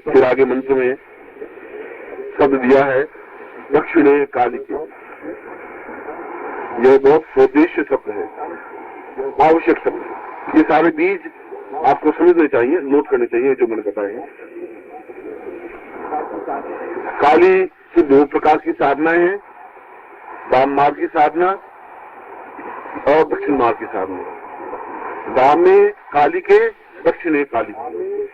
फिर आगे मंत्र में शब्द दिया है दक्षिणे कालिके। यह बहुत स्वदेश्य शब्द है, आवश्यक शब्द। ये सारे बीज आपको समझने चाहिए, नोट करने चाहिए जो मैंने बताए हैं। काली की दो प्रकार की साधनाएं हैं, वाम मार्ग की साधना और दक्षिण मार्ग की साधना। वाम में काली के, दक्षिणे काली के।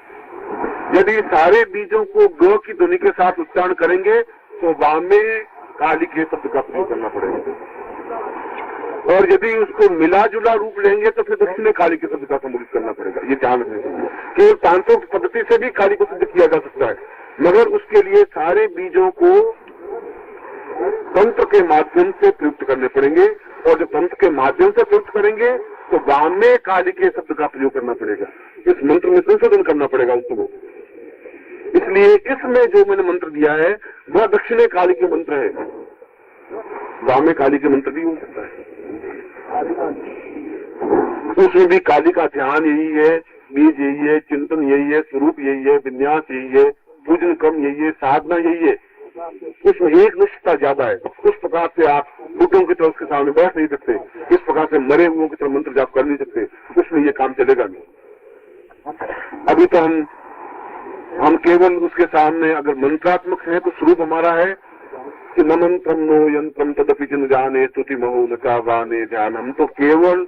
यदि सारे बीजों को ग की ध्वनि के साथ उच्चारण करेंगे तो वाम में काली के शब्द का प्रयोग करना पड़ेगा, और यदि उसको मिला जुला रूप लेंगे तो फिर दक्षिणे काली के शब्द का सम्मिलित करना पड़ेगा। ये ध्यान रखना चाहिए। केवल तांत्रिक पद्धति से भी काली को सिद्ध किया जा सकता है, मगर उसके लिए सारे बीजों को तंत्र के माध्यम से प्रयुक्त करने पड़ेंगे, और जब तंत्र के माध्यम से प्रयुक्त करेंगे तो वाम में काली के शब्द का प्रयोग करना पड़ेगा। इस मंत्र में संशोधन करना पड़ेगा उसको। इसलिए इसमें जो मैंने मंत्र दिया है वह दक्षिणे काली के मंत्र है, वाम में काली के मंत्र भी हो सकता है। उसमें भी काली का ध्यान यही है, बीज यही है, चिंतन यही है, स्वरूप यही है, विन्यास यही है, पूजन क्रम यही है, साधना यही है। उसमें एक निष्ठता ज्यादा है। उस प्रकार से आप बुद्धों की तरफ उसके सामने बैठ नहीं सकते, इस प्रकार से मरे हुओं की तरफ मंत्र जाप कर नहीं सकते, उसमें ये काम चलेगा नहीं। अभी तो हम केवल उसके सामने अगर मंत्रात्मक है तो स्वरूप हमारा है कि न मंत्रम नो यंत्रम तदपि जन जाने स्तुति महो न चावाने ध्यान। हम तो केवल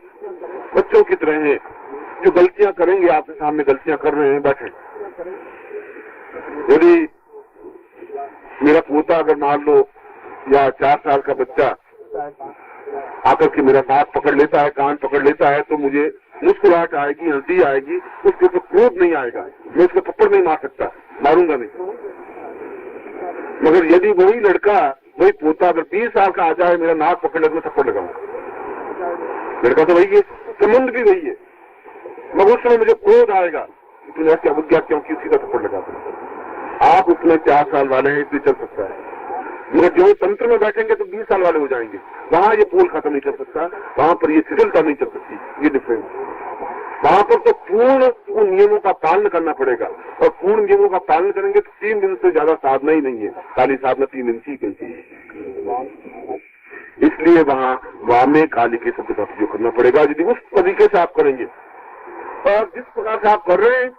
बच्चों की तरह हैं जो गलतियां करेंगे, आपके सामने गलतियां कर रहे हैं, बैठे। यदि मेरा पोता अगर मान लो या 4 साल का बच्चा आकर के मेरा हाथ पकड़ लेता है, कान पकड़ लेता है, तो मुझे मुस्कुराहट आएगी, हंसी आएगी, उसके ऊपर क्रोध नहीं आएगा। मैं उसको थप्पड़ नहीं मार सकता, मारूंगा नहीं। मगर यदि वही लड़का, वही पोता अगर 20 साल का आ जाए, मेरा नाक पकड़ ले, मैं थप्पड़ लगाऊंगा। लड़का तो वही है, संबंध भी वही है, मगर उस समय मुझे क्रोध आएगा, तूने ऐसी अवज्ञा क्यों की, सीधा थप्पड़ लगाता। आप उसमें 4 साल वाले हैं इसलिए चल सकता है, मगर जो तंत्र में बैठेंगे तो 20 साल वाले हो जाएंगे। वहां ये पोल खत्म नहीं कर सकता, वहां पर ये शिथिलता नहीं चल सकती, ये डिफरेंस। वहां पर तो पूर्ण उन नियमों का पालन करना पड़ेगा, और पूर्ण नियमों का पालन करेंगे तो 3 दिन से ज्यादा साधना ही नहीं है, खाली साधना 3 दिन की गई। इसलिए वहां वाम में काली के शब्द का प्रयोग करना पड़ेगा, यदि उस तरीके से आप करेंगे। और जिस प्रकार से आप कर रहे हैं,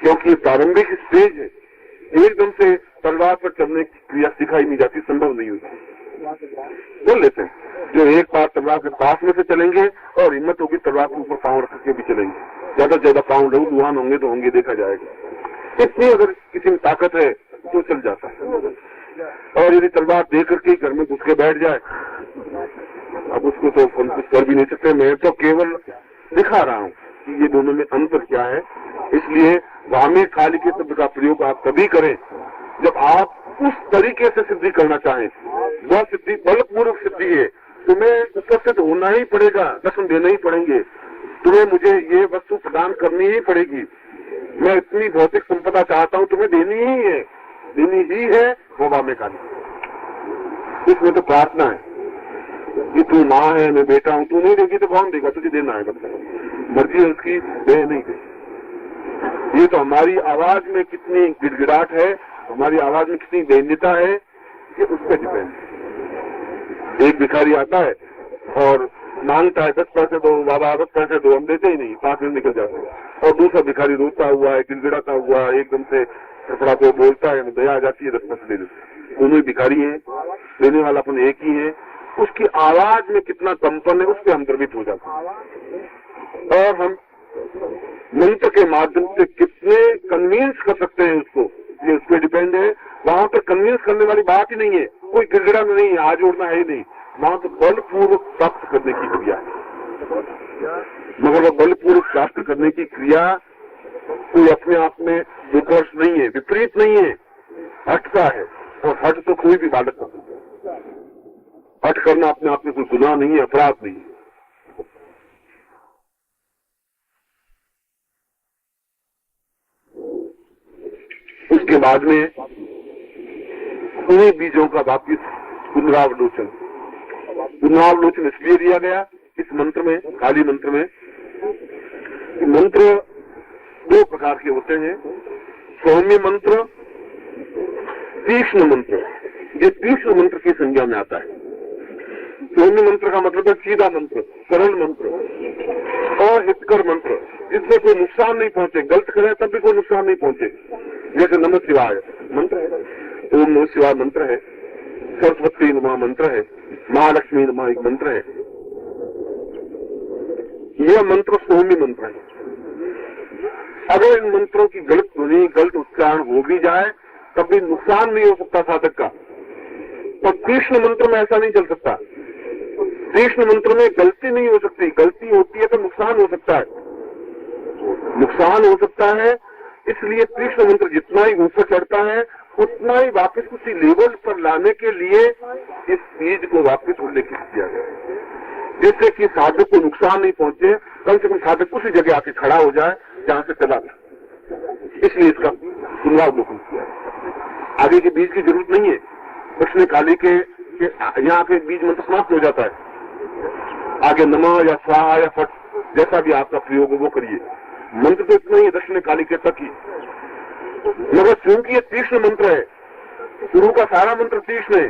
क्योंकि प्रारंभिक स्टेज है, एकदम से तलवार पर चलने की क्रिया सिखाई नहीं जाती, संभव नहीं होती। बोल लेते हैं जो एक बार तलवार के पास में से चलेंगे और हिम्मत होगी तलवार के ऊपर पांव रख के भी चलेंगे, ज्यादा से ज्यादा पांव लहूलुहान होंगे तो होंगे, देखा जाएगा। इतनी अगर किसी में ताकत है तो चल जाता है। और यदि तलवार दे करके घर में घुस के बैठ जाए, अब उसको तो कुछ कर भी नहीं सकते। मैं तो केवल दिखा रहा हूँ कि ये दोनों में अंतर क्या है। इसलिए वामे काली के शब्द का प्रयोग आप तभी करें जब आप उस तरीके से सिद्धि करना चाहें। वह सिद्धि बलपूर्वक सिद्धि है, तुम्हें उपस्थित होना ही पड़ेगा, दर्शन देना ही पड़ेंगे, तुम्हें मुझे ये वस्तु प्रदान करनी ही पड़ेगी, मैं इतनी भौतिक संपदा चाहता हूँ, तुम्हें देनी ही है, वो वामे काली। इसमें तो प्रार्थना है कि तू माँ है, मैं बेटा हूँ, तू नहीं देगी तो कौन देगा, तुझे देना है, मतलब मर्जी है उसकी, दे नहीं दे। ये तो हमारी आवाज में कितनी गिड़गिड़ाहट है, हमारी आवाज में कितनी दैन्यता है, ये उस पर डिपेंड। एक भिखारी आता है और मांगता है 10 पैसे दो बाबा, 10 पैसे दो, हम देते ही नहीं, 5 दिन निकल जाते हैं। और दूसरा भिखारी रोता हुआ है, गिड़गिड़ाता हुआ एकदम से कपड़ा को बोलता है, दया आ जाती है, 10 पैसे दे देते। दोनों ही भिखारी हैं, देने वाला अपन एक ही है। उसकी आवाज में कितना कंपन है, उस पर हम गर्वित हो जाते हैं। और हम मंत्र के माध्यम से कितने कन्विंस कर सकते हैं उसको, ये उस पर डिपेंड है। वहां पर कन्विंस करने वाली बात ही नहीं है, कोई गिड़गिड़ा नहीं है, हाथ जोड़ना है ही नहीं, वहां तो बलपूर्वक प्राप्त करने की क्रिया है। मगर वो बलपूर्वक प्राप्त करने की क्रिया कोई अपने आप में विकर्ष नहीं है, विपरीत नहीं है, हट का है। और हट तो कोई भी बालक कर सकता है, हट करना अपने आप में कोई गुनाह नहीं है, अपराध नहीं है। उसके बाद में उन्हीं बीजों का वापिस पुनरावलोचन इसलिए दिया गया इस मंत्र में, काली मंत्र में। मंत्र दो प्रकार के होते हैं, सौम्य मंत्र, तीक्ष्ण मंत्र। ये तीक्ष्ण मंत्र की संज्ञा में आता है। सौम्य मंत्र का मतलब है सीधा मंत्र, सरल मंत्र, अहितकर मंत्र, जिसमें कोई नुकसान नहीं पहुंचे, गलत करे तब भी कोई नुकसान नहीं पहुंचे। जैसे नमः शिवाय मंत्र है, ओम नमः शिवाय मंत्र है, सरस्वती नमः मंत्र है, महालक्ष्मी नमः एक मंत्र है। यह मंत्र सौम्य मंत्र है। अगर इन मंत्रों की गलत ध्वनि, गलत उच्चारण हो भी जाए तब भी नुकसान नहीं हो सकता साधक का। और तीक्ष्ण मंत्र में ऐसा नहीं चल सकता। तीक्ष्ण मंत्र में गलती नहीं हो सकती, गलती होती है तो नुकसान हो सकता है, नुकसान हो सकता है। इसलिए तीक्ष्ण मंत्र जितना ही ऊपर चढ़ता है उतना ही वापस उसी लेवल पर लाने के लिए इस बीज को वापस उल्लेखित किया गया, जिससे कि साधक को नुकसान नहीं पहुंचे, कम से कम साधक उसी जगह आके खड़ा हो जाए जहां से चला था। इसलिए इसका पुनरावलोकन किया। आगे के बीज की जरूरत नहीं है। दक्षिण काली के यहाँ पे बीज मंत्र समाप्त हो जाता है। आगे नमः या स्वाहा या फट जैसा भी आपका प्रयोग हो वो करिए। मंत्र तो इतना ही है दक्षिण काली के तक ही, मगर क्योंकि ये तीक्ष्ण मंत्र है, शुरू का सारा मंत्र तीक्ष्ण है।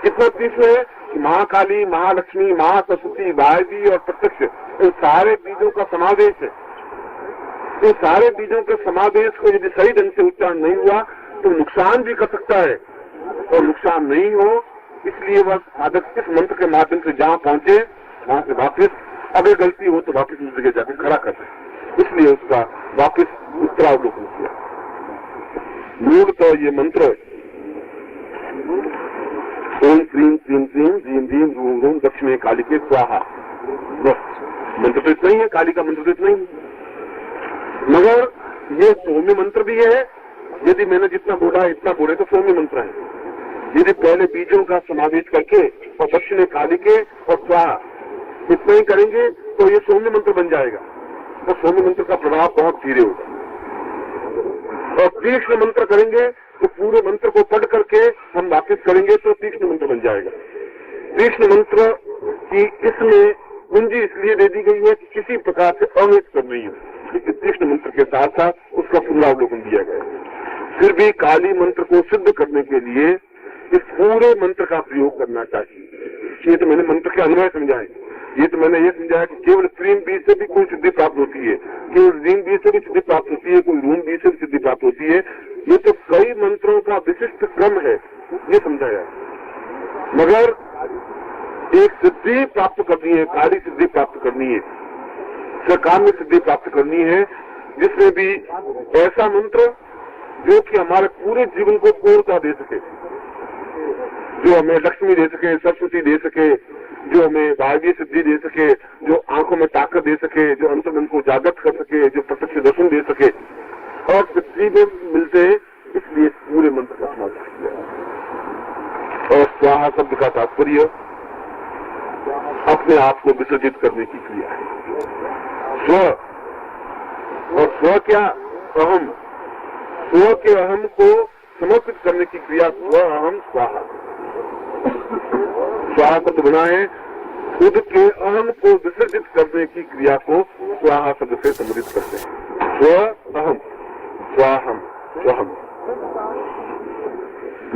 कितना तीक्ष्ण है कि महाकाली, महालक्ष्मी, महासरस्वती, वायवी और प्रत्यक्ष, इन सारे बीजों का समावेश है। इन सारे बीजों के समावेश को यदि सही ढंग से उच्चारण नहीं हुआ तो नुकसान भी कर सकता है, और नुकसान नहीं हो इसलिए वह साधक इस मंत्र के माध्यम से जहां पहुंचे वहां से वापस, अगर गलती हो तो वापस उस जगह जाकर खड़ा कर दे। इसलिए उसका वापस उत्तरावलोकन किया। मूल तो ये मंत्र ओम क्रीम क्रीम क्रीम धीम धीम रूम रूम दक्षिणे काली के स्वाहा, बस मंत्र तो इतना ही है। काली का मंत्र तो इतना ही है, मगर ये सौम्य मंत्र भी है। यदि मैंने जितना बोला इतना बोले तो सौम्य मंत्र है। यदि पहले बीजों का समावेश करके और दक्षिणे काली के और स्वाहा इतना ही करेंगे तो ये सौम्य मंत्र बन जाएगा, और सौम्य मंत्र का प्रभाव बहुत धीरे होगा। और तीक्ष्ण मंत्र करेंगे तो पूरे मंत्र को पढ़ करके हम वापिस करेंगे तो तीक्ष्ण मंत्र बन जाएगा। तीक्ष्ण मंत्र की इसमें कुंजी इसलिए दे दी गई है कि किसी प्रकार से अमित कर नहीं हो, तीक्ष्ण मंत्र के साथ साथ उसका पुनरावलोकन दिया गया। फिर भी काली मंत्र को सिद्ध करने के लिए इस पूरे मंत्र का प्रयोग करना चाहिए। ये तो मैंने मंत्र के अन्वय समझाए। ये तो मैंने ये समझाया कि केवल क्रीम बीज से भी कोई सिद्धि प्राप्त होती है, केवल रीम बीज से भी सिद्धि प्राप्त होती है, कोई रूम बीज से भी सिद्धि प्राप्त होती है। ये तो कई मंत्रों का विशिष्ट क्रम है, ये समझाया। मगर एक सिद्धि प्राप्त करनी है, काली सिद्धि प्राप्त करनी है, सरकार में सिद्धि प्राप्त करनी है, जिसमें भी ऐसा मंत्र जो कि हमारे पूरे जीवन को पूर्णता दे सके, जो हमें लक्ष्मी दे सके, सरस्वती दे सके, जो हमें वायवीय सिद्धि दे सके, जो आंखों में ताकत दे सके, जो अंतर्मन को जागृत कर सके, जो प्रत्यक्ष दर्शन दे सके, और पृथ्वी में मिलते हैं। इसलिए पूरे मंत्र का समावेश किया। और स्वाहा शब्द का तात्पर्य अपने आप को विसर्जित करने की क्रिया है। स्व, और स्व क्या? अहम। स्व के अहम को समर्पित करने की क्रिया स्व अहम स्वाहा। स्वाहा शब्द बना है खुद के अहम को विसर्जित करने की क्रिया को स्वाहा शब्द से संबोधित करते हैं। स्व अहम, स्वाहम, स्वहम।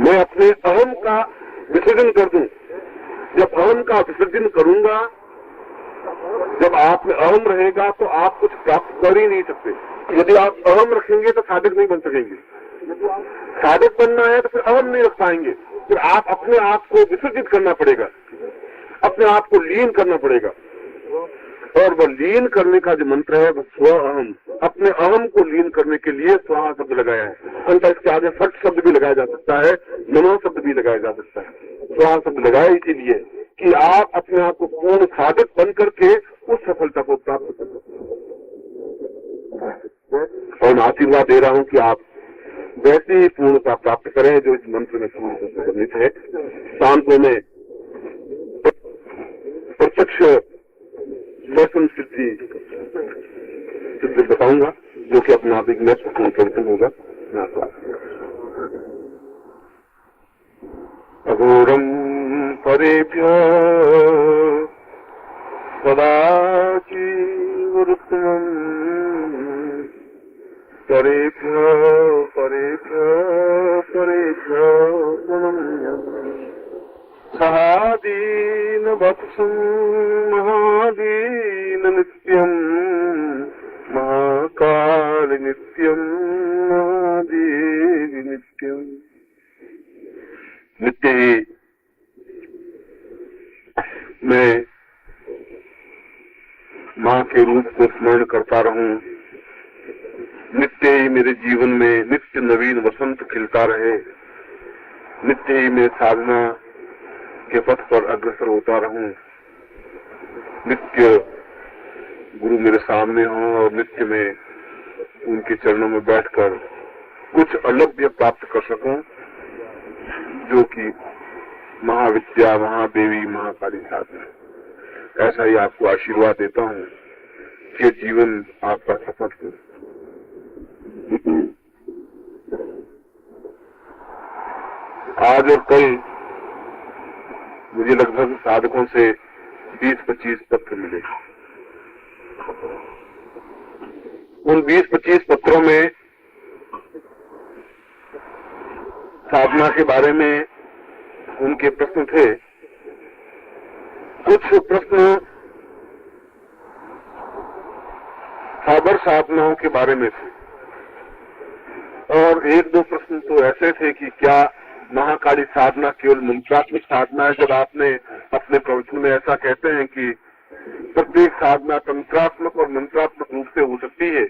मैं अपने अहम का विसर्जन कर दूं। जब अहम का विसर्जन करूंगा, जब आप में अहम रहेगा तो आप कुछ प्राप्त कर ही नहीं सकते। यदि आप अहम रखेंगे तो साधक नहीं बन सकेंगे। साधक बनना है तो फिर अहम नहीं रख पाएंगे, फिर आप अपने आप को विसर्जित करना पड़ेगा, अपने आप को लीन करना पड़ेगा। और वह लीन करने का जो मंत्र है वह स्व अहम, अपने अहम को लीन करने के लिए स्वाहा शब्द लगाया है। अंत इसके आगे फट शब्द भी लगाया जा सकता है, नमः शब्द भी लगाया जा सकता है। स्वाहा शब्द लगाया इसीलिए कि आप अपने आप को पूर्ण साधक बन करके उस सफलता को प्राप्त कर सकते। और मैं आशीर्वाद दे रहा हूं कि आप वैसी ही पूर्णता प्राप्त करें जो इस मंत्र में वर्णित है। शांतों में प्रत्यक्ष दर्शन सिद्धि बताऊंगा, जो कि अपने आप एक महत्वपूर्ण परिवर्तन होगा। अघोरम परेभ्य सदाचिवृत्तमं परेभ्यो परेभ्यो परेभ्यो सहादीन वत्सं महादीन नित्यं महाकाल नित्यं महादेवी नित्यं। नित्य ही मैं माँ के रूप को स्मरण करता रहूं, नित्य ही मेरे जीवन में नित्य नवीन वसंत खिलता रहे, नित्य ही मैं साधना के पथ पर अग्रसर होता रहूं, नित्य गुरु मेरे सामने हो और नित्य में उनके चरणों में बैठकर कुछ अलभ्य प्राप्त कर सकूं, जो कि महाविद्या, महादेवी, महाकाली साधना। ऐसा ही आपको आशीर्वाद देता हूं कि जीवन आपका सफल हो। आज और कल मुझे लगभग साधकों से 20-25 पत्र मिले। उन 20-25 पत्रों में साधना के बारे में उनके प्रश्न थे। कुछ प्रश्न साबर साधनाओं के बारे में थे और 1-2 प्रश्न तो ऐसे थे कि क्या महाकाली साधना केवल मंत्रात्मक साधना है। जब आपने अपने प्रवचन में ऐसा कहते हैं कि प्रत्येक साधना तंत्रात्मक और मंत्रात्मक रूप से हो सकती है,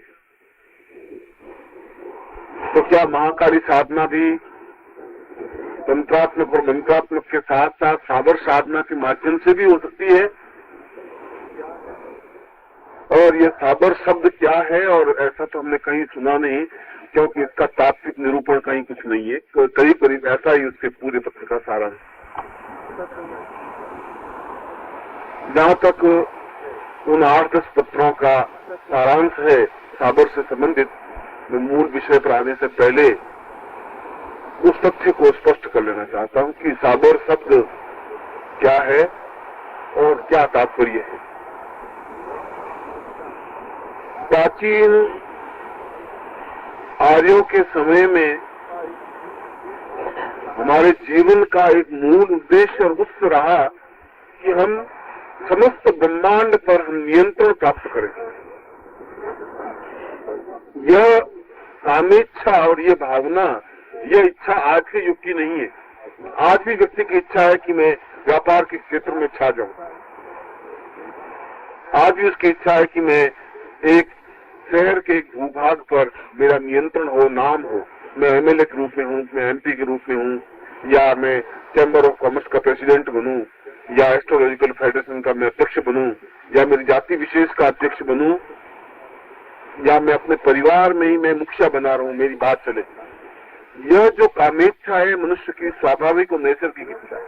तो क्या महाकाली साधना भी तंत्रात्मक और मंत्रात्मक के साथ साथ साबर साधना के माध्यम से भी हो सकती है? और यह साबर शब्द क्या है? और ऐसा तो हमने कहीं सुना नहीं, क्योंकि इसका तात्विक निरूपण कहीं कुछ नहीं है। तो करीब करीब ऐसा ही उसके पूरे पत्र का सारांश। जहाँ तक उन 8-10 पत्रों का सारांश है साबर से संबंधित, मैं मूल विषय पर आने से पहले उस तथ्य को स्पष्ट कर लेना चाहता हूँ कि साबर शब्द क्या है और क्या तात्पर्य है। प्राचीन आर्यों के समय में हमारे जीवन का एक मूल उद्देश्य और उत्सव रहा कि हम समस्त ब्रह्मांड पर नियंत्रण प्राप्त करें। यह कामेच्छा और ये भावना, यह इच्छा आज के युग की नहीं है। आज भी व्यक्ति की इच्छा है कि मैं व्यापार के क्षेत्र में छा जाऊं। आज भी उसकी इच्छा है कि मैं एक शहर के एक भूभाग पर मेरा नियंत्रण हो, नाम हो। मैं एमएलए के रूप में हूँ, मैं एमपी के रूप में हूँ, या मैं चैम्बर ऑफ कॉमर्स का प्रेसिडेंट बनूं, या एस्ट्रोलॉजिकल फेडरेशन का मैं अध्यक्ष बनूं, या मेरी जाति विशेष का अध्यक्ष बनूं, या मैं अपने परिवार में ही मैं मुखिया बना रहा हूं, मेरी बात चले। यह जो कामेच्छा है मनुष्य की स्वाभाविक और नैसर्गिक इच्छा है।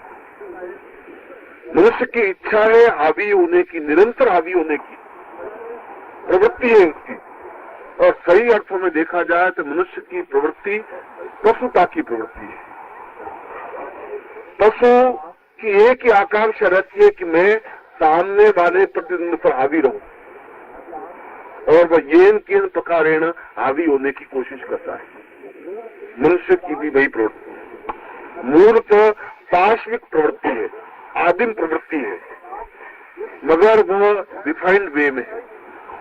मनुष्य की इच्छा है हावी होने की, निरंतर हावी होने की प्रवृत्ति है उसकी। और सही अर्थों में देखा जाए तो मनुष्य की प्रवृत्ति पशुता की प्रवृत्ति है। पशु की एक ही आकांक्षा रहती है कि मैं सामने वाले प्रतिद्वंद पर हावी रहूं, और वह येन केन प्रकारेण हावी होने की कोशिश करता है। मनुष्य की भी वही प्रवृत्ति मूलतः पार्श्विक प्रवृत्ति है, आदिम प्रवृत्ति है, मगर वह डिफाइंड वे में है।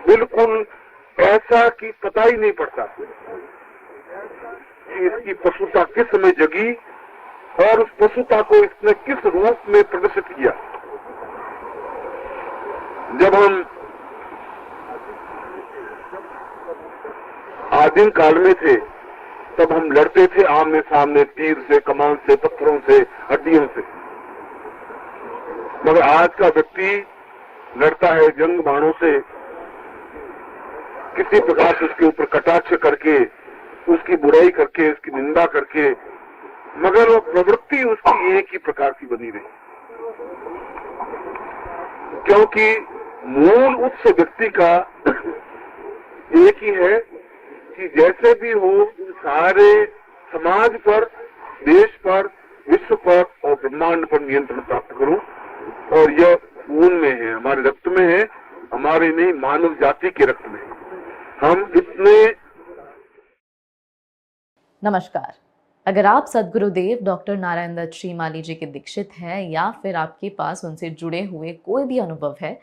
बिल्कुल ऐसा कि पता ही नहीं पड़ता कि इसकी पशुता किस समय जगी और उस पशुता को इसने किस रूप में प्रदर्शित किया। जब हम आदिम काल में थे तब हम लड़ते थे आमने सामने, तीर से, कमान से, पत्थरों से, हड्डियों से। मगर आज का व्यक्ति लड़ता है जंग बाणों से, किसी प्रकार से उसके ऊपर कटाक्ष करके, उसकी बुराई करके, उसकी निंदा करके, मगर वो प्रवृत्ति उसकी एक ही प्रकार की बनी रही, क्योंकि मूल उस व्यक्ति का एक ही है कि जैसे भी हो सारे समाज पर, देश पर, विश्व पर और ब्रह्मांड पर नियंत्रण प्राप्त करूं। और यह खून में है, हमारे रक्त में है, हमारे नहीं मानव जाति के रक्त में। हम इतने नमस्कार। अगर आप सद्गुरुदेव डॉक्टर नारायण दत्त श्रीमाली जी के दीक्षित हैं या फिर आपके पास उनसे जुड़े हुए कोई भी अनुभव है,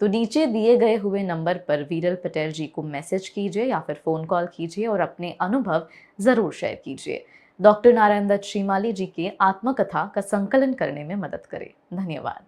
तो नीचे दिए गए हुए नंबर पर वीरल पटेल जी को मैसेज कीजिए या फिर फ़ोन कॉल कीजिए और अपने अनुभव ज़रूर शेयर कीजिए। डॉक्टर नारायण दत्त श्रीमाली जी के आत्मकथा का संकलन करने में मदद करें। धन्यवाद।